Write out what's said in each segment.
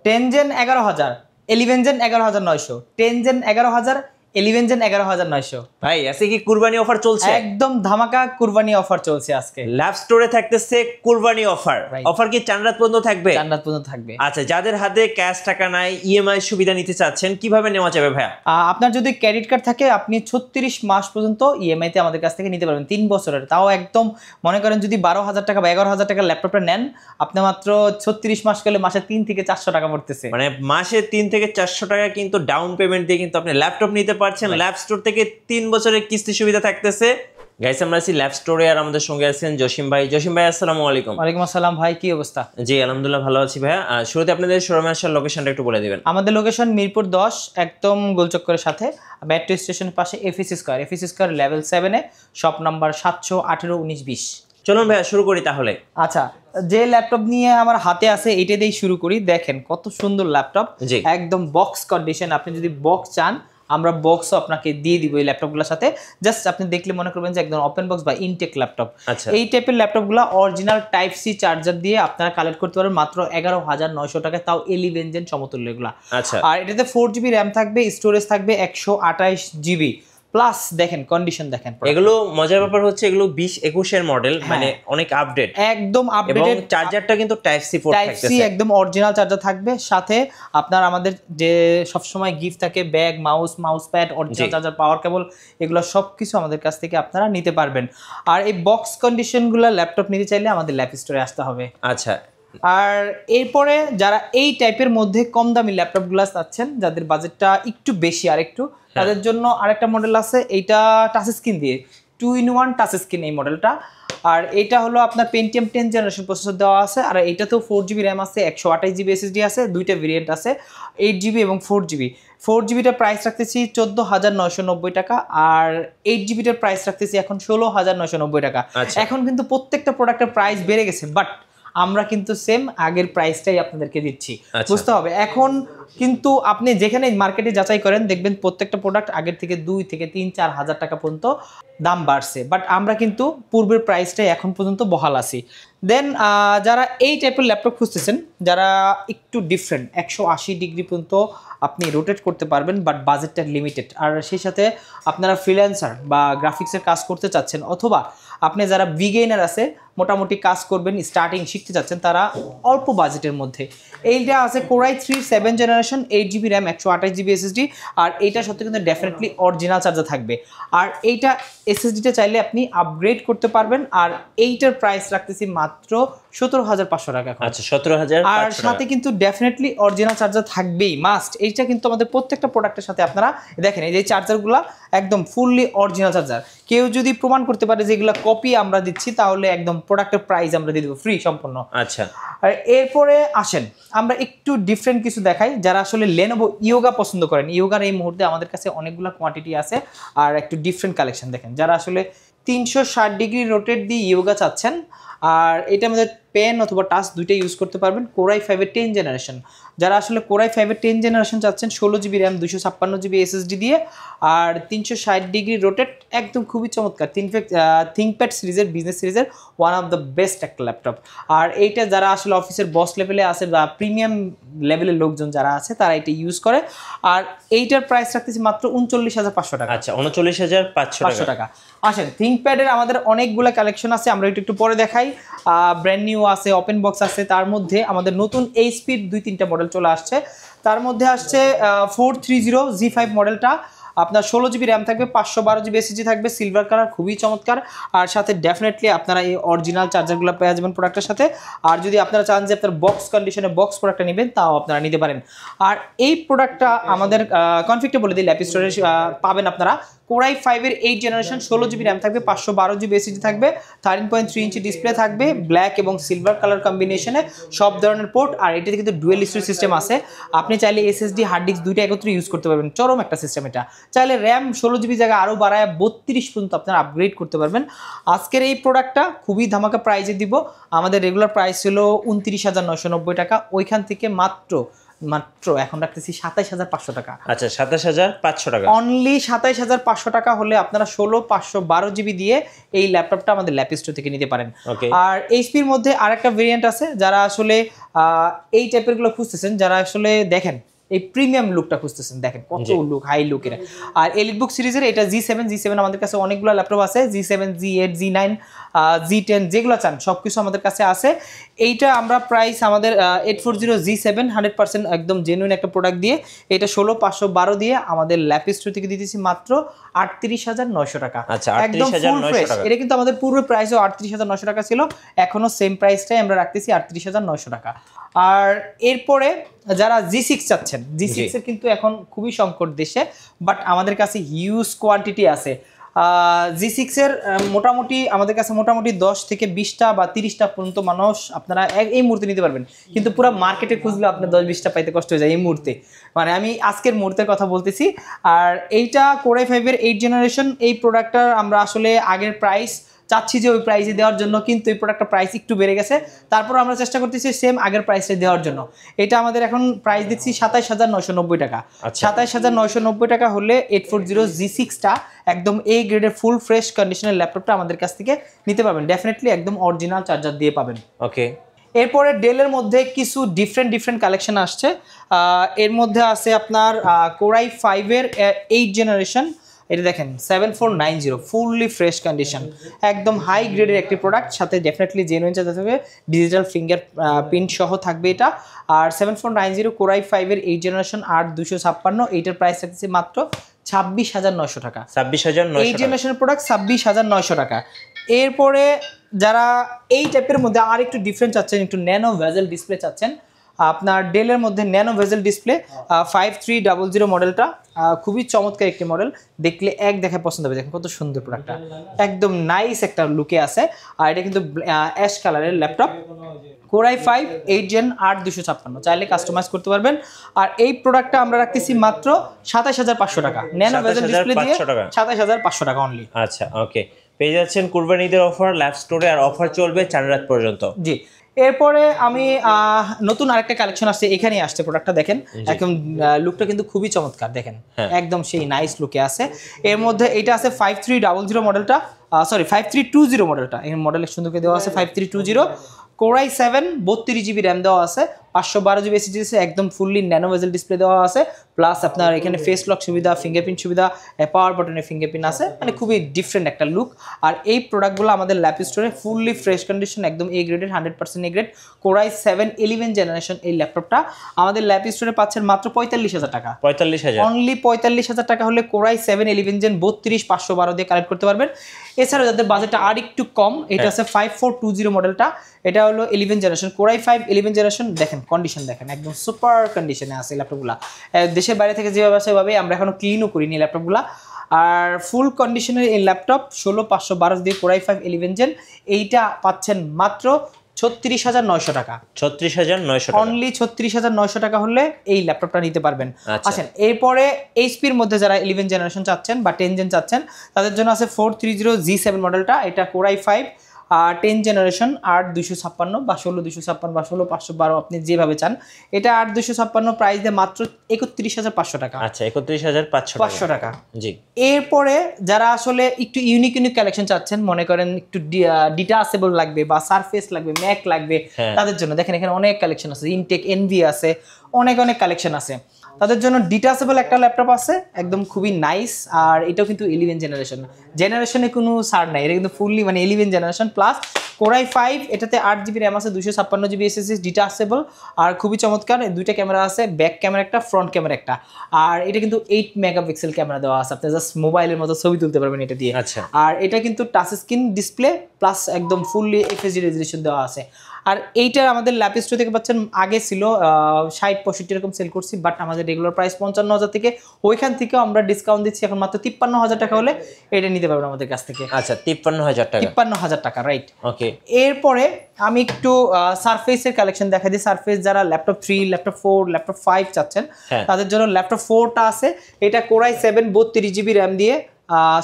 10 gen 11,000, 11 gen 11,900, 10 gen 11,000, 11 gen 11,900। ভাই আজকে কি কুরবানি অফার চলছে? একদম ধামাকা কুরবানি অফার চলছে আজকে। ল্যাব স্টোরে থাকতেছে কুরবানি অফার। অফার কি চান্দাত পর্যন্ত থাকবে? চান্দাত পর্যন্ত থাকবে। আচ্ছা, যাদের হাতে ক্যাশ টাকা নাই, ইএমআই সুবিধা নিতে চাচ্ছেন, কিভাবে নেওয়া যাবে ভাইয়া? আপনার যদি ক্রেডিট কার্ড থাকে আপনি 36 মাস পর্যন্ত ইএমআই তে আমাদের কাছ থেকে নিতে পারবেন, 3 বছরের। তাও একদম মনে করেন যদি 12,000 টাকা বা 11,000 টাকার ল্যাপটপটা নেন, আপনি মাত্র 36 মাস গেলে মাসে 3 থেকে 400 টাকা পড়তেছে। মানে মাসে 3 থেকে 400 টাকা কিন্তু ডাউন পেমেন্ট দিয়ে কিন্তু আপনি ল্যাপটপ নিতে পারছেন। ল্যাব স্টোর থেকে 3 বছরের কিস্তি সুবিধা থাকতেছে। গাইস, আমরা আছি ল্যাব স্টোরে, আর আমাদের সঙ্গে আছেন জসিম ভাই। জসিম ভাই, আসসালামু আলাইকুম। ওয়ালাইকুম আসসালাম ভাই, কি অবস্থা? জি আলহামদুলিল্লাহ ভালো আছি ভাইয়া। শুরুতে আপনাদের শোরুমে আসার লোকেশনটা একটু বলে দিবেন। আমাদের লোকেশন মিরপুর 10, একদম গোলচক্করের সাথে, মেট্রো স্টেশনের পাশে, এফএসি স্কয়ার লেভেল 7 এ, শপ নাম্বার 718 19 20। চলুন ভাইয়া শুরু করি তাহলে। আচ্ছা, যে ল্যাপটপ নিয়ে আমার হাতে আছে এইটা দিয়েই শুরু করি। দেখেন কত সুন্দর ল্যাপটপ, একদম বক্স কন্ডিশন। আপনি যদি বক্স চান আমরা বক্সও আপনাকে দিয়ে দিব এই ল্যাপটপগুলোর সাথে। জাস্ট আপনি দেখলে মনে করবেন যে একদম ওপেন বক্স বা ইনটেক ল্যাপটপ। এই টাইপের ল্যাপটপগুলো অরিজিনাল টাইপ সি চার্জার দিয়ে আপনারা কালেক্ট করতে পারবেন মাত্র 11,900 টাকায়, তাও 11 জেন সমতুল্য এগুলা। আর এটাতে 4GB র্যাম থাকবে, স্টোরেজ থাকবে 128GB প্লাস। দেখেন কন্ডিশন দেখেন, এগুলো মজার ব্যাপার হচ্ছে এগুলো 2021 এর মডেল, মানে অনেক আপডেট, একদম আপডেটেড। এবং চার্জারটা কিন্তু টাইপ সি পোর্ট থাকতেছে, টাইপ সি একদম অরিজিনাল চার্জার থাকবে। সাথে আপনার আমাদের যে সব সময় গিফট থাকে bag, mouse pad, original charger, power cable, এগুলো সবকিছু আমাদের কাছ থেকে আপনারা নিতে পারবেন। আর এই বক্স কন্ডিশনগুলো ল্যাপটপ নিতে চাইলে আমাদের ল্যাব স্টোরে আসতে হবে। আচ্ছা, আর এরপরে যারা এই টাইপের মধ্যে কম দামি ল্যাপটপগুলো চাচ্ছেন, যাদের বাজেটটা একটু বেশি আর একটু, তাদের জন্য আরেকটা মডেল আছে। এইটা টাচ স্ক্রিন দিয়ে, 2-in-1 টাচ স্ক্রিন এই মডেলটা। আর এটা হলো আপনার পেন্টিয়াম 10 জেনারেশন প্রসেসর দেওয়া আছে। আর এইটাতেও 4GB র্যাম আছে, 128GB SSD আছে, দুইটা ভেরিয়েন্ট আছে, 8GB এবং 4GB। 4GBটার প্রাইস রাখতেছি 14,990 টাকা, আর 8GBটার প্রাইস রাখতেছি এখন 16,990 টাকা। এখন কিন্তু প্রত্যেকটা প্রোডাক্টের প্রাইস বেড়ে গেছে, বাট আমরা কিন্তু সেম আগের প্রাইসটাই আপনাদেরকে দিচ্ছি। বুঝতে হবে, এখন কিন্তু আপনি যেখানে মার্কেটে যাচাই করেন দেখবেন প্রত্যেকটা প্রোডাক্ট আগের থেকে 2 থেকে 3-4 হাজার টাকা পর্যন্ত দাম বাড়ছে, বাট আমরা কিন্তু পূর্বের প্রাইসটাই এখন পর্যন্ত বহাল আছি। দেন যারা এই টাইপের ল্যাপটপ খুঁজতেছেন, যারা একটু ডিফারেন্ট, 180 ডিগ্রি পর্যন্ত আপনি রোটেট করতে পারবেন, বাট বাজেটটা লিমিটেড, আর সেই সাথে আপনারা ফ্রিল্যান্সার বা গ্রাফিক্সের কাজ করতে চাচ্ছেন, অথবা আপনি যারা বিগিনার আছে মোটামুটি কাজ করবেন, স্টার্টিং শিখতে চাচ্ছেন, তারা অল্প বাজেটের মধ্যে এইটা আছে Core i3 7 generation, 8GB RAM, 128GB SSD। আর এইটার সাথে কিন্তু ডেফিনেটলি অরিজিনাল চার্জার থাকবে। আর এইটা SSDটা চাইলে আপনি আপগ্রেড করতে পারবেন। আর এইটার প্রাইস রাখতেছি মাত্র 17,500 টাকা। আচ্ছা, 17,500। আর সাথে কিন্তু ডেফিনেটলি অরিজিনাল চার্জার থাকবেই, মাস্ট। এইটা কিন্তু আমাদের প্রত্যেকটা প্রোডাক্টের সাথে আপনারা দেখেন, এই যে চার্জারগুলো একদম ফুললি অরিজিনাল চার্জার। কেউ যদি প্রমাণ করতে পারে যে এগুলো কপি আমরা দিচ্ছি, তাহলে একদম প্রোডাক্টের প্রাইস আমরা দিয়ে দেবো ফ্রি সম্পূর্ণ। আচ্ছা, আর এরপরে আসেন আমরা একটু ডিফারেন্ট কিছু দেখাই। যারা আসলে Lenovo ইয়োগা পছন্দ করেন, ইয়োগার এই মুহূর্তে আমাদের কাছে অনেকগুলো কোয়ান্টিটি আছে, আর একটু ডিফারেন্ট কালেকশন দেখেন। যারা আসলে 360 ডিগ্রি রোটেট দিয়ে ইয়োগা চাচ্ছেন, আর এটা আমাদের পেন অথবা টাচ দুইটাই ইউজ করতে পারবেন। Core i5 এর 10 জেনারেশন, যারা আসলে Core i5 এর 10 জেনারেশন চাচ্ছেন, 16GB র্যাম, 256GB SSD দিয়ে, আর 360 ডিগ্রি রোটেট, একদম খুবই চমৎকার। থিংকপ্যাড সিরিজের, বিজনেস সিরিজের ওয়ান অফ দ্য বেস্ট একটা ল্যাপটপ। আর এইটা যারা আসলে অফিসের বস লেভেলে আছে বা প্রিমিয়াম লেভেলের লোকজন যারা আছে, তারা এটা ইউজ করে। আর এইটার প্রাইস রাখতেছি মাত্র 39,500 টাকা। আচ্ছা, 39,500 টাকা। আসেন, থিংকপ্যাডের আমাদের অনেকগুলো কালেকশন আছে, আমরা একটু পরে দেখাই। ব্র্যান্ড নিউ আছে, ওপেন বক্স আছে, তার মধ্যে আমাদের নতুন HP 2-3টা মডেল চলে আসছে। তার মধ্যে আসছে 430G5 মডেলটা, আপনার 16GB র্যাম থাকবে, 512GB SSD থাকবে, সিলভার কালার, খুবই চমৎকার। আর সাথে ডেফিনেটলি আপনারা এই অরিজিনাল চার্জারগুলো পেয়ে যাবেন প্রোডাক্টের সাথে। আর যদি আপনারা চান যে আপনার বক্স কন্ডিশনে বক্স প্রোডাক্টটা নেবেন, তাও আপনারা নিতে পারেন। আর এই প্রোডাক্টটা আমাদের কনফিগটা বলে দিই, ল্যাপ স্টোরে পাবেন আপনারা। Core i5 এর 8 জেনারেশন, 16GB র্যাম থাকবে, 512GB SSD থাকবে, 13.3 ইঞ্চি ডিসপ্লে থাকবে, ব্ল্যাক এবং সিলভার কালার কম্বিনেশনে, সব ধরনের পোর্ট। আর এটাতে কিন্তু ডুয়েল স্টোরেজ সিস্টেম আছে, আপনি চাইলে SSD হার্ড ডিস্ক দুইটা একত্রে ইউজ করতে পারবেন। চরম একটা সিস্টেম এটা। চাইলে র্যাম 16GB জায়গায় আরও বাড়ায় 32 পর্যন্ত আপনারা আপগ্রেড করতে পারবেন। আজকের এই প্রোডাক্টটা খুবই ধামাকা প্রাইজে দিব। আমাদের রেগুলার প্রাইস ছিল 29,990 টাকা, ওইখান থেকে মাত্র মাত্র এখন রাখতেছি 27500 টাকা। আচ্ছা 27500 টাকা, অনলি 27500 টাকা হলে আপনারা 16512 জিবি দিয়ে এই ল্যাপটপটা আমাদের ল্যাপ স্টোর থেকে নিতে পারেন। ওকে। আর এইচপির মধ্যে আরেকটা ভেরিয়েন্ট আছে, যারা আসলে এই টাইপের গুলো খুঁজতেছেন, যারা আসলে দেখেন এই প্রিমিয়াম লুকটা খুঁজতেছেন, দেখেন কত লুক, হাই লুকের। আর এলিটবুক সিরিজের এটা G7 আমাদের কাছে অনেকগুলো ল্যাপটপ আছে, G7, G8, G9, G10 যেগুলো চান সবকিছু আমাদের কাছে আছে। এইটা আমরা প্রাইস আমাদের 840 G7 100% একদম জেনুইন একটা প্রোডাক্ট দিয়ে, এটা 16512 দিয়ে আমাদের ল্যাপ স্টোর থেকে দিতেছি মাত্র 38900 টাকা। আচ্ছা একদম ফুল 38900 ফ্রেশ। টাকা। এটা কিন্তু আমাদের পূর্ব প্রাইসও 38900 টাকা ছিল, এখনো সেম প্রাইসটাই আমরা রাখতেছি 38900 টাকা। আর এরপরে যারা G6 চাচ্ছেন, G6 এর কিন্তু এখন খুবই সংকট দেশে, বাট আমাদের কাছে হিউজ কোয়ান্টিটি আছে। G6 এর মোটামুটি আমাদের কাছে মোটামুটি 10 থেকে 20টা বা 30টা পর্যন্ত মানুষ আপনারা এই মুহূর্তে নিতে পারবেন, কিন্তু পুরো মার্কেটে খুঁজলে আপনার 10-20টা পাইতে কষ্ট হয়ে যায় এই মুহূর্তে, মানে আমি আজকের মুহূর্তের কথা বলতেছি। আর এইটা Core i5 এর 8 জেনারেশন, এই প্রোডাক্টটার আমরা আসলে আগের প্রাইস চাচ্ছি যে ওই প্রাইসে দেওয়ার জন্য, কিন্তু এই প্রোডাক্টটা প্রাইস একটু বেড়ে গেছে, তারপর আমরা চেষ্টা করতেছি সেম আগের প্রাইসে দেওয়ার জন্য। এটা আমাদের এখন প্রাইস দিচ্ছি 27990 টাকা। 27990 টাকা হলে 840 G6টা একদম A গ্রেডের ফুল ফ্রেশ কন্ডিশনের ল্যাপটপটা আমাদের কাছ থেকে নিতে পারবেন, ডেফিনেটলি একদম অরিজিনাল চার্জার দিয়ে পাবেন। ওকে। এরপরে ডেলের মধ্যে কিছু ডিফারেন্ট কালেকশন আসছে। এর মধ্যে আছে আপনার Core i5 এর 8 জেনারেশন, এটা দেখেন 7490 ফুললি ফ্রেশ কন্ডিশন, একদম হাই গ্রেডের একটি প্রোডাক্ট, সাথে ডেফিনেটলি জেনুইন চার্জার থাকবে, ডিজিটাল ফিঙ্গার প্রিন্ট সহ থাকবে এটা। আর 7490 Core i5 এর 8 জেনারেশন 8256, এইটার প্রাইস থাকছে মাত্র 26900 টাকা। 26900 এই জেনারেশনের প্রোডাক্ট 26900 টাকা। এরপরে যারা এই টাইপের মধ্যে আর একটু ডিফারেন্ট চাচ্ছেন, একটু ন্যানো ভেজেল ডিসপ্লে চাচ্ছেন, আপনার ডেলের মধ্যে ন্যানো ভেজেল ডিসপ্লে 5300 মডেলটা খুবই চমৎকার একটি মডেল, দেখলে এক দেখায় পছন্দ হবে। দেখেন কত সুন্দর প্রোডাক্টটা, একদম নাইস একটা লুকে আছে। আর এটা কিন্তু অ্যাশ কালারের ল্যাপটপ, Core i5 8 Gen 8256, চাইলে কাস্টমাইজ করতে পারবেন। আর এই প্রোডাক্টটা আমরা রাখতেছি মাত্র 27500 টাকা, ন্যানো ভেজেল ডিসপ্লে দিয়ে 27500 টাকা অনলি। আচ্ছা ওকে, পেয়ে যাচ্ছেন কুরবানি ঈদের অফার ল্যাপ স্টোরে, আর অফার চলবে 4 রাত পর্যন্ত। জি। এরপরে আমি নতুন আরেকটা কালেকশন আসছে, এখানেই আসছে প্রোডাক্টটা, দেখেন একদম লুকটা কিন্তু খুবই চমৎকার, দেখেন একদম সেই নাইস লুকে আছে। এর মধ্যে এটা আছে 5300 মডেলটা, সরি 5320 মডেলটা, এই মডেলের সুন্দরকে দেওয়া আছে 5320, Core i7 32GB র্যাম দেওয়া আছে, 512GB SSD আছে, একদম ফুললি ন্যানো ভেজেল ডিসপ্লে দেওয়া আছে, প্লাস আপনার এখানে ফেস লক সুবিধা, ফিঙ্গারপ্রিন্ট সুবিধা, পাওয়ার বাটনে ফিঙ্গারপ্রিন্ট আছে, মানে খুবই ডিফারেন্ট একটা লুক। আর এই প্রোডাক্টগুলো আমাদের ল্যাপ স্টোরে ফুললি ফ্রেশ কন্ডিশন, একদম A গ্রেডের 100% A grade Core i7 11 generation এই ল্যাপটপটা আমাদের ল্যাপ স্টোরে পাচ্ছেন মাত্র 45000 টাকা। 45000 অনলি 45000 টাকা হলে Core i7 11 Gen 32512 দিয়ে কালেক্ট করতে পারবেন। এছাড়াও যাদের বাজেটটা আর একটু কম, এটা আছে 5420 মডেলটা, এটা হলো 11 জেনারেশন Core i5 11 জেনারেশন, দেখেন কন্ডিশন দেখেন একদম সুপার কন্ডিশনে আছে ল্যাপটপগুলো, দেশের বাইরে থেকে যেভাবে আসে সেভাবেই আমরা এখনো ক্লিনও করিনি ল্যাপটপগুলো। আর ফুল কন্ডিশনের এই ল্যাপটপ 16512 দিয়ে Core i5 11 Gen, এইটা পাচ্ছেন মাত্র 36900 টাকা। 36900 টাকা, অনলি 36900 টাকা হলে এই ল্যাপটপটা নিতে পারবেন। আচ্ছা, এরপরে এইচপির মধ্যে যারা 11 জেনারেশন চাচ্ছেন বা 10 জেন চাচ্ছেন, তাদের জন্য আছে 430 G7 মডেলটা, এটা Core i5 10 জেনারেশন 8256 বা 16256 বা 16512 আপনি যেভাবে চান, এটা 8256 প্রাইস দিয়ে মাত্র 31500 টাকা। আচ্ছা 31500 টাকা। জি। এরপরে যারা আসলে একটু ইউনিক কালেকশন চাচ্ছেন, মনে করেন একটু ডিটাচেবল লাগবে বা সারফেস লাগবে, ম্যাক লাগবে, তাদের জন্য দেখেন এখানে অনেক কালেকশন আছে, ইনটেক এনভি আছে, অনেক কালেকশন আছে, তাদের জন্য ডিটাচেবল একটা ল্যাপটপ আছে, একদম খুবই নাইস। আর এটাও কিন্তু 11 জেনারেশনে কোনো সার নাই, এটা কিন্তু ফুললি মানে 11 জেনারেশন প্লাস Core i5, এটাতে 8GB র্যাম আছে, 256GB SSD, ডিটাচেবল, আর খুবই চমৎকার। দুইটা ক্যামেরা আছে, ব্যাক ক্যামেরা একটা, ফ্রন্ট ক্যামেরা একটা, আর এটা কিন্তু 8 মেগাপিক্সেল ক্যামেরা দেওয়া আছে, আপনি জাস্ট মোবাইলের মতো ছবি তুলতে পারবেন এটা দিয়ে। আর এটা কিন্তু টাচ স্ক্রিন ডিসপ্লে প্লাস একদম ফুললি FHD রেজলিউশন দেওয়া আছে। আর এইটার আমাদের ল্যাপ স্টোর থেকে পাচ্ছেন, আগে ছিল 60-65 এরকম সেল করছি, বাট আমাদের রেগুলার প্রাইস 55000 থেকে, ওইখান থেকেও আমরা ডিসকাউন্ট দিচ্ছি এখন মাত্র 53000 টাকা হলে এটা নিতে পারবেন আমাদের কাছ থেকে। আচ্ছা 53000 টাকা, 53000 টাকা, রাইট। ওকে। এরপরে আমি একটু সারফেসের কালেকশন দেখা দিই। সারফেস যারা ল্যাপটপ 3, ল্যাপটপ 4, ল্যাপটপ 5 চাচ্ছেন, তাদের জন্য ল্যাপটপ 4টা আছে, এটা Core i7 32GB র্যাম দিয়ে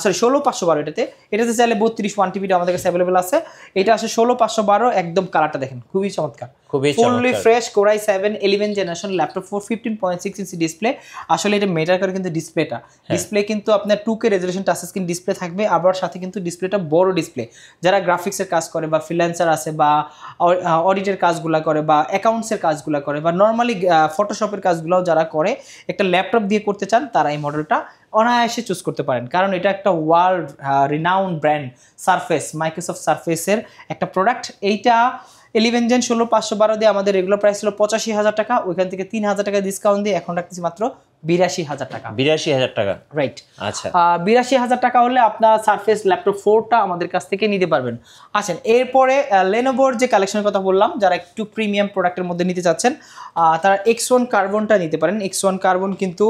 সরি 16512 এটাতে চাইলে 32 1 টিবিটা আমাদের কাছে অ্যাভেলেবল আছে। এটা আসে 16512, একদম কালারটা দেখেন খুবই চমৎকার, খুবই fully fresh Core i7 11 generation laptop 15.6 inch display. আসলে এটা মেটার করে কিন্তু ডিসপ্লেটা, ডিসপ্লে কিন্তু আপনার 2K resolution touch screen display থাকবে, আবার সাথে কিন্তু ডিসপ্লেটা বড় ডিসপ্লে। যারা গ্রাফিক্সের কাজ করে বা ফ্রিল্যান্সার আছে বা অডিটের কাজগুলো করে বা অ্যাকাউন্টসের কাজগুলো করে বা নর্মালি ফটোশপের কাজগুলোও যারা করে একটা ল্যাপটপ দিয়ে করতে চান, তারা এই মডেলটা অনায়াসে চুজ করতে পারেন, কারণ এটা একটা world renowned brand surface, Microsoft সারফেসের একটা প্রোডাক্ট। এইটা 11 জেন 16512 দিয়ে আমাদের রেগুলার প্রাইস ছিল 85,000 টাকা, ওইখান থেকে 3,000 টাকা ডিসকাউন্ট দিয়ে এখন রাখতেছি মাত্র 82,000 টাকা। 82,000 টাকা, রাইট। আচ্ছা 82,000 টাকা হলে আপনার সারফেস ল্যাপটপ 4টা আমাদের কাছ থেকে নিতে পারবেন। আচ্ছা, এরপরে লেনোভোর যে কালেকশনের কথা বললাম, যারা একটু প্রিমিয়াম প্রোডাক্টের মধ্যে নিতে চাচ্ছেন তারা X1 কার্বনটা নিতে পারেন। X1 কার্বন কিন্তু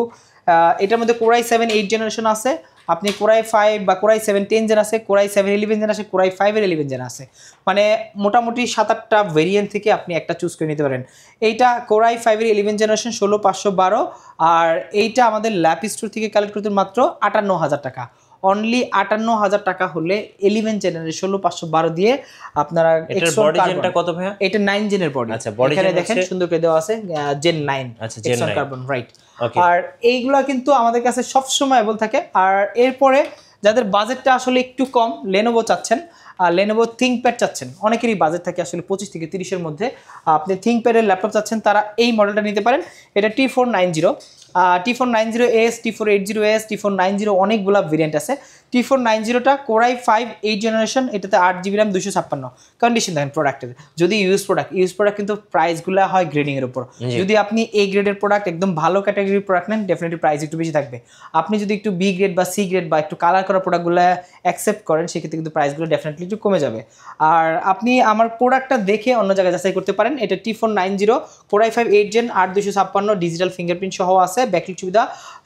এটার মধ্যে Core i7 8 জেনারেশন আছে, আপনি Core i5 বা Core i7 10 জেন আছে, Core i7 11 জেন আছে, Core i5 এর 11 জেন আছে, মানে মোটামুটি 7-8টা ভেরিয়েন্ট থেকে আপনি একটা চুজ করে নিতে পারেন। এইটা Core i5 এর 11 জেনারেশন 16512, আর এইটা আমাদের ল্যাপ স্টোর থেকে কালেক্ট করতে মাত্র 58,000 টাকা। অনলি 58,000 টাকা হলে 11 জেনারেশন 16512 দিয়ে আপনারা এটার বডি জেনটা কত ভাইয়া? এটা 9 জেনের বডি। আচ্ছা, বডি এখানে দেখেন সুন্দর করে দেওয়া আছে জেন 9। আচ্ছা, জেন 9 কার্বন, রাইট। আর এইগুলা কিন্তু আমাদের কাছে সব সময় अवेलेबल থাকে। আর এরপরে যাদের বাজেটটা আসলে একটু কম, Lenovo চাচ্ছেন, Lenovo ThinkPad চাচ্ছেন, অনেকেরই বাজেট থাকে আসলে 25 থেকে 30 এর মধ্যে, আপনি ThinkPad এর ল্যাপটপ চাচ্ছেন, তারা এই মডেলটা নিতে পারেন। এটা T490, T490S, T480S, T490 অনেকগুলা ভেরিয়েন্ট আছে। T490টা Core i5 8 জেনারেশন, এটাতে 8GB RAM 256। কন্ডিশন দেখেন প্রোডাক্টের, যদি ইউজ প্রোডাক্ট কিন্তু প্রাইসগুলো হয় গ্রেডিং এর উপর। যদি আপনি A গ্রেডের প্রোডাক্ট, একদম ভালো ক্যাটাগরির প্রোডাক্ট নেন, ডেফিনেটলি প্রাইস একটু বেশি থাকবে। আপনি যদি একটু B গ্রেড বা C গ্রেড বা একটু কালার করা প্রোডাক্টগুলো অ্যাকসেপ্ট করেন, সেক্ষেত্রে কিন্তু প্রাইসগুলো ডেফিনেটলি একটু কমে যাবে। আর আপনি আমার প্রোডাক্টটা দেখে অন্য জায়গায় যাচাই করতে পারেন। এটা T490 Core i5 8 gen 8256, digital fingerprint সহ আছে, ব্যাকলিট সুবিধা,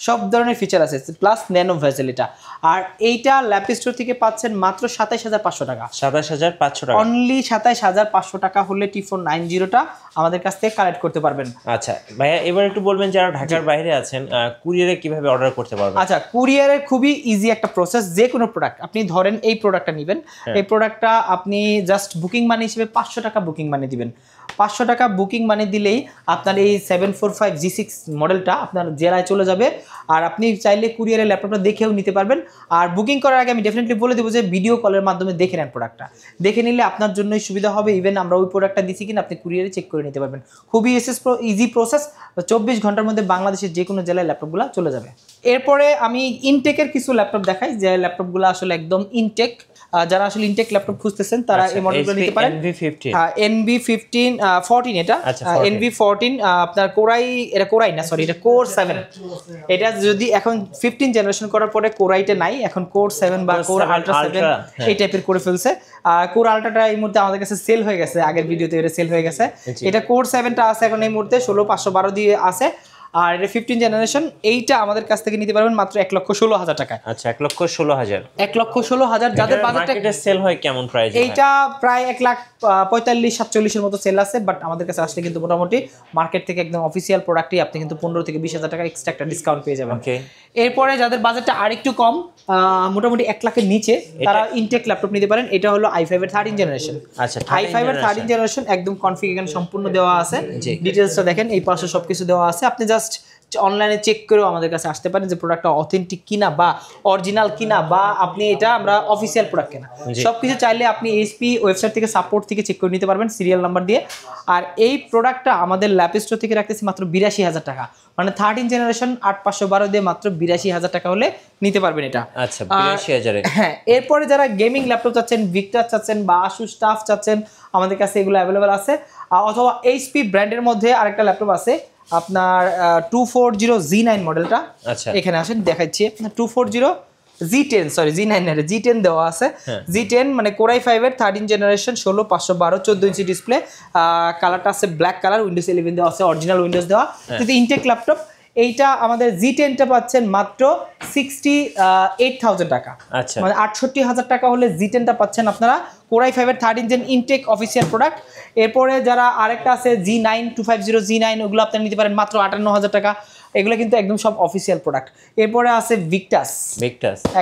সব ধরনের ফিচার আছে, প্লাস ন্যানো ভেজেল এটা। আর এইটা ল্যাপ স্টোর থেকে পাচ্ছেন মাত্র 27,500 টাকা। 27,500 টাকা, অনলি 27,500 টাকা হলে T490টা আমাদের কাছ থেকে কালেক্ট করতে পারবেন। আচ্ছা ভাইয়া, এবার একটু বলবেন যারা ঢাকার বাইরে আছেন কুরিয়ারে কিভাবে অর্ডার করতে পারবেন? আচ্ছা, কুরিয়ারের খুবই ইজি একটা প্রসেস। যে কোনো প্রোডাক্ট আপনি ধরেন এই প্রোডাক্টটা নেবেন, এই প্রোডাক্টটা আপনি জাস্ট বুকিং মানি হিসেবে 500 টাকা বুকিং মানি দিবেন। 500 টাকা বুকিং মানি দিলেই আপনার এই 745 G6 মডেলটা আপনার জেলায় চলে যাবে। আর আপনি চাইলে কুরিয়ারের ল্যাপটপটা দেখেও নিতে পারবেন। আর বুকিং করার আগে আমি ডেফিনেটলি বলে দেবো যে ভিডিও কলের মাধ্যমে দেখে নেন প্রোডাক্টটা, দেখে নিলে আপনার জন্যই সুবিধা হবে। ইভেন আমরা ওই প্রোডাক্টটা দিচ্ছি কিনা আপনি কুরিয়ারে চেক করে নিতে পারবেন। খুবই ইজি প্রসেস, 24 ঘন্টার মধ্যে বাংলাদেশের যে কোনো জেলায় ল্যাপটপগুলো চলে যাবে। এরপরে আমি ইনটেকের কিছু ল্যাপটপ দেখাই, যে ল্যাপটপগুলো আসলে একদম ইনটেক। যারা আসলে ইনটেক ল্যাপটপ খুঁজতেছেন তারা এই মডেলগুলো নিতে পারেন। NV15 14 এটা NV14 আপনার এটা Core i না, সরি এটা Core 7। এটা যদি এখন 15 জেনারেশন করার পরে Core i-টা নাই, এখন Core 7 বা Core Ultra 7 এই টাইপের করে ফেলছে। Core Ultra-টা এই মুহূর্তে আমাদের কাছে সেল হয়ে গেছে, আগের ভিডিওতে এটা সেল হয়ে গেছে। এটা Core 7টা আছে এখন এই মুহূর্তে 16,512 দিয়ে আছে। আর এটা 15 জেনারেশন, এইটা আমাদের কাছ থেকে নিতে পারবেন মাত্র 1,16,000 টাকায়। আচ্ছা, 1,16,000। 1,16,000 যাদের বাজেটটা সেল হয় কেমন প্রাইস? এইটা প্রায় 1,45,47 এর মতো সেল আছে, বাট আমাদের কাছে আসলে কিন্তু মোটামুটি মার্কেট থেকে একদম অফিসিয়াল প্রোডাক্টই আপনি কিন্তু 15 থেকে 20,000 টাকা এক্সট্রা একটা ডিসকাউন্ট পেয়ে যাবেন। এরপরে যাদের বাজেটটা আরেকটু কম, মোটামুটি 1 লাখের নিচে, তারা ইনটেক ল্যাপটপ নিতে পারেন। এটা হলো i5 এর 13 জেনারেশন। আচ্ছা, i5 এর 13 জেনারেশন একদম কনফিগারেশন সম্পূর্ণ দেওয়া আছে, ডিটেইলসটা দেখেন, এই পাশে সবকিছু দেওয়া আছে। আপনি জাস্ট অনলাইনে চেক করেও আমাদের কাছে আসতে পারেন যে প্রোডাক্টটা অথেন্টিক কিনা বা অরিজিনাল কিনা, বা আপনি এটা আমরা অফিসিয়াল প্রোডাক্ট কিনা, সবকিছু চাইলে আপনি এইচপি ওয়েবসাইট থেকে সাপোর্ট থেকে চেক করে নিতে পারবেন সিরিয়াল নাম্বার দিয়ে। আর এই প্রোডাক্টটা আমাদের ল্যাপ স্টোর থেকে রাখতেছি মাত্র 82,000 টাকা, মানে 13 জেনারেশন 8512 দিয়ে মাত্র 82,000 টাকা হলে নিতে পারবেন এটা। আচ্ছা, 82,000। হ্যাঁ, এরপরে যারা গেমিং ল্যাপটপ চাচ্ছেন, ভিক্টর চাচ্ছেন বা আসুস টাফ চাচ্ছেন, আমাদের কাছে এগুলো অ্যাভেলেবেল আছে। অথবা এইচপি ব্র্যান্ডের মধ্যে আরেকটা ল্যাপটপ আছে আপনার 240 G9 মডেলটা। আচ্ছা, এখানে আসেন দেখাচ্ছি। 240 G10, সরি G9 না, G10 দেওয়া আছে। G10 মানে Core i5 এর 13 জেনারেশন 16,512, 14 ইঞ্চি ডিসপ্লে, কালারটা আছে ব্ল্যাক কালার, উইন্ডোজ 11 দেওয়া আছে, অরিজিনাল উইন্ডোজ দেওয়া, কিন্তু ইনটেক ল্যাপটপ। এইটা আমাদের জি10টা পাচ্ছেন মাত্র 68,000 টাকা। আচ্ছা মানে 68,000 টাকা হলে জি10টা পাচ্ছেন আপনারা। কোরাই 5-এর 13 জেন ইনটেক অফিসিয়াল প্রোডাক্ট। এরপরে যারা আরেকটা আছে G9 250 G9, ওগুলো আপনারা নিতে পারেন মাত্র 58,000 টাকা। এগুলো কিন্তু একদম সব অফিসিয়াল প্রোডাক্ট। এরপরে আছে ভিক্টাস,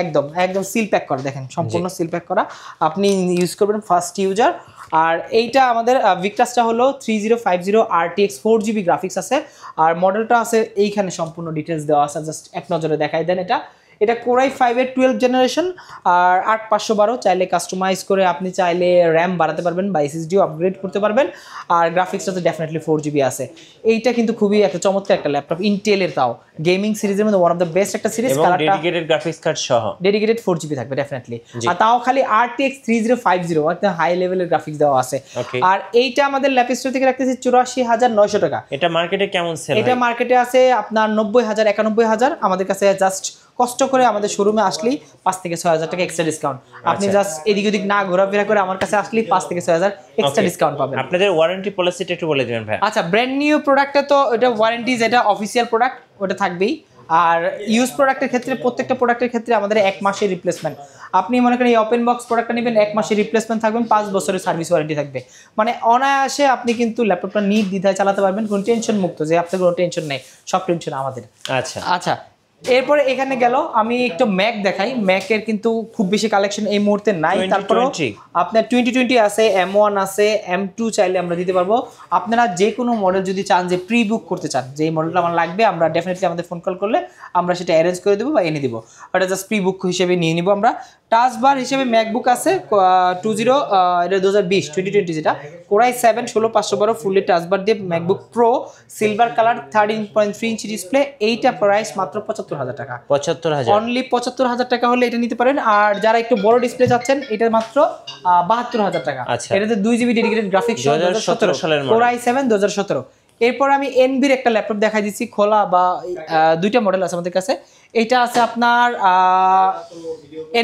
একদম একদম সিল প্যাক করা, দেখেন সম্পূর্ণ সিল প্যাক করা, আপনি ইউজ করবেন ফার্স্ট ইউজার। আর এইটা আমাদের ভিক্টাসটা হলো 3050 RTX 4GB গ্রাফিক্স আছে। আর মডেলটা আছে এইখানে সম্পূর্ণ ডিটেলস দেওয়া আছে, জাস্ট এক নজরে দেখাই দেন। এটা কোরাই 5-এর 12 জেনারেশন আর 8512। চাইলে কাস্টমাইজ করে আপনি চাইলে র্যাম বাড়াতে পারবেন বা এসএসডিও আপগ্রেড করতে পারবেন। আর গ্রাফিক্সটা তো ডেফিনেটলি 4GB আছে। এইটা কিন্তু খুবই একটা চমৎকার একটা ল্যাপটপ, ইন্টেলের, তাও গেমিং সিরিজের মধ্যে ওয়ান অফ দ্য বেস্ট একটা সিরিজ। এবং ডেডিকেটেড গ্রাফিক্স কার্ড সহ ডেডিকেটেড 4GB থাকবে ডেফিনেটলি। আর তাও খালি RTX 3050, একটা হাই লেভেলের গ্রাফিক্স দেওয়া আছে। আর এইটা আমাদের ল্যাপস্টোর থেকে রাখতেছি 84,900 টাকা। এটা মার্কেটে কেমন সেল? এটা মার্কেটে আছে আপনার 90,000 91,000। আমাদের কাছে জাস্ট কষ্ট করে আমাদের শোরুমে আসলেই 5 থেকে 6,000 টাকা এক্সট্রা ডিসকাউন্ট। আপনি জাস্ট এদিক ওদিক না ঘোরাফেরা করে আমার কাছে আসলেই 5 থেকে 6,000 এক্সট্রা ডিসকাউন্ট পাবেন। আপনাদের ওয়ারেন্টি পলিসিটা একটু বলে দিবেন ভাই। আচ্ছা, ব্র্যান্ড নিউ প্রোডাক্টে তো এটা ওয়ারেন্টি, যেটা অফিসিয়াল প্রোডাক্ট ওটা থাকবেই। আর ইউজ প্রোডাক্টের ক্ষেত্রে প্রত্যেকটা প্রোডাক্টের ক্ষেত্রে আমাদের 1 মাসের রিপ্লেসমেন্ট। আপনি মনে করেন এই ওপেন বক্স প্রোডাক্টটা নেবেন, 1 মাসের রিপ্লেসমেন্ট থাকবেন, 5 বছরের সার্ভিস ওয়ারেন্টি থাকবে। মানে অনায়াসে আপনি কিন্তু ল্যাপটপটা নির্দ্বিধায় চালাতে পারবেন, কোনো টেনশন মুক্ত, যে আপনার কোনো টেনশন নেই, সব টেনশন আমাদের। আচ্ছা আচ্ছা, এরপরে এখানে গেল আমি একটু ম্যাক দেখাই। ম্যাকের কিন্তু খুব বেশি কালেকশন এই মুহূর্তে নাই। তারপরে আপনার 2020 আছে, M1 আছে, M2 চাইলে আমরা দিতে পারবো। আপনারা যে কোনো মডেল যদি চান যে প্রি বুক করতে চান, যে এই মডেলটা আমার লাগবে, আমরা ডেফিনেটলি আমাদের ফোন কল করলে আমরা সেটা অ্যারেঞ্জ করে দেবো বা এনে দেবো। ওটা জাস্ট প্রি বুক হিসেবে নিয়ে নিব আমরা। টাচ বার হিসেবে ম্যাকবুক আছে 2020 যেটা কোরাই 7 16512 ফুললি টাচ বার দিয়ে MacBook pro silver colour 13.3 inch display. এইটা প্রাইস মাত্র 75,000 টাকা। 75,000 অনলি 75,000 টাকা হলে এটা নিতে পারেন। আর যারা একটু বড় ডিসপ্লে চাচ্ছেন, এটা মাত্র 72,000 টাকা। এটাতে 2GB ডেডিকেটেড গ্রাফিক্স 2017 সালের মডেল, কোরাই 7 2017। এরপর আমি এনবির একটা ল্যাপটপ দেখাই দিচ্ছি খোলা, বা দুইটা মডেল আছে আমাদের কাছে। এটা আছে আপনার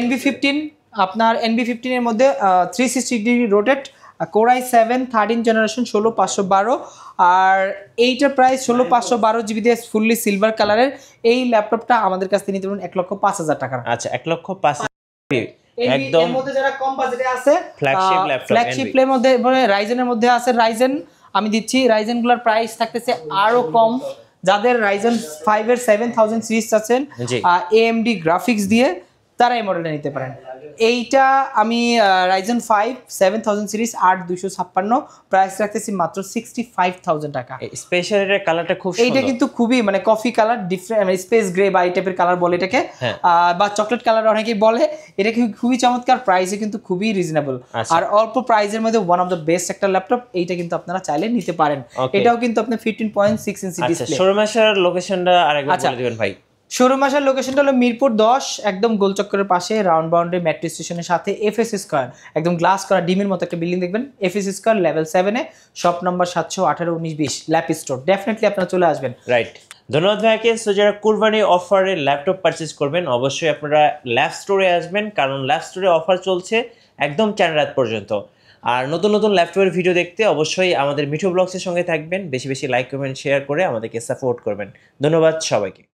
NB15। আপনার NB15 এর মধ্যে 360 ডিগ্রি রোটেট, কোরাই 7 13 জেনারেশন 16512। আর এইটার প্রাইস 16512GB দিয়ে ফুললি সিলভার কালারের। এই ল্যাপটপটা আমাদের কাছ থেকে নিতে পারবেন 1,05,000 টাকা। আচ্ছা, 1,05,000 একদম। এর মধ্যে যারা কম বাজেটে আছে, ফ্ল্যাগশিপ ল্যাপটপ, ফ্ল্যাগশিপের মধ্যে মানে রাইজেনের মধ্যে আছে। রাইজেন আমি দিচ্ছি, রাইজেনগুলোর প্রাইস থাকতেছে আরো কম। যাদের রাইজেন 5-এর 7000 সিরিজ আছেন AMD গ্রাফিক্স দিয়ে, তারা এই মডেলটা নিতে পারেন। এইটা আমি রাইজেন 5 7000 সিরিজ 8256, প্রাইস রাখতেছি মাত্র 65,000 টাকা। স্পেশাল এর কালারটা খুব সুন্দর। এইটা কিন্তু খুবই মানে কফি কালার, ডিফারেন্ট মানে স্পেস গ্রে বা এই টাইপের কালার বলে এটাকে, বা চকলেট কালার অনেকেই বলে। এটা খুবই চমৎকার, প্রাইসে কিন্তু খুবই রিজনেবল। আর অল্প প্রাইসের মধ্যে ওয়ান অফ দ্য বেস্ট একটা ল্যাপটপ। এইটা কিন্তু আপনারা চাইলে নিতে পারেন। এটাও কিন্তু আপনার 15.6 ইঞ্চি ডিসপ্লে। শোরুম আসার লোকেশনটা আরেকবার বলে দিবেন ভাই। শোরুম আসার লোকেশনটা হলো মিরপুর 10, একদম গোলচক্করের পাশে, রাউন্ড বাউন্ডারি মেট্রো স্টেশনের সাথে, FS স্কয়ার, একদম গ্লাস করা ডিমের মতো একটা বিল্ডিং দেখবেন, FS স্কয়ার লেভেল 7-এ, shop number 718-19-20 Lap Store. Definitely আপনারা চলে আসবেন। রাইট, ধন্যবাদ ভাইকে। সো যারা কুরবানি অফারে ল্যাপটপ পারচেজ করবেন, অবশ্যই আপনারা ল্যাপ স্টোরে আসবেন, কারণ ল্যাপ স্টোরে অফার চলছে একদম 4 রাত পর্যন্ত। আর নতুন নতুন ল্যাপটপের ভিডিও দেখতে অবশ্যই আমাদের মিঠু ব্লগসের সঙ্গে থাকবেন। বেশি বেশি লাইক কমেন্ট শেয়ার করে আমাদেরকে সাপোর্ট করবেন। ধন্যবাদ সবাইকে।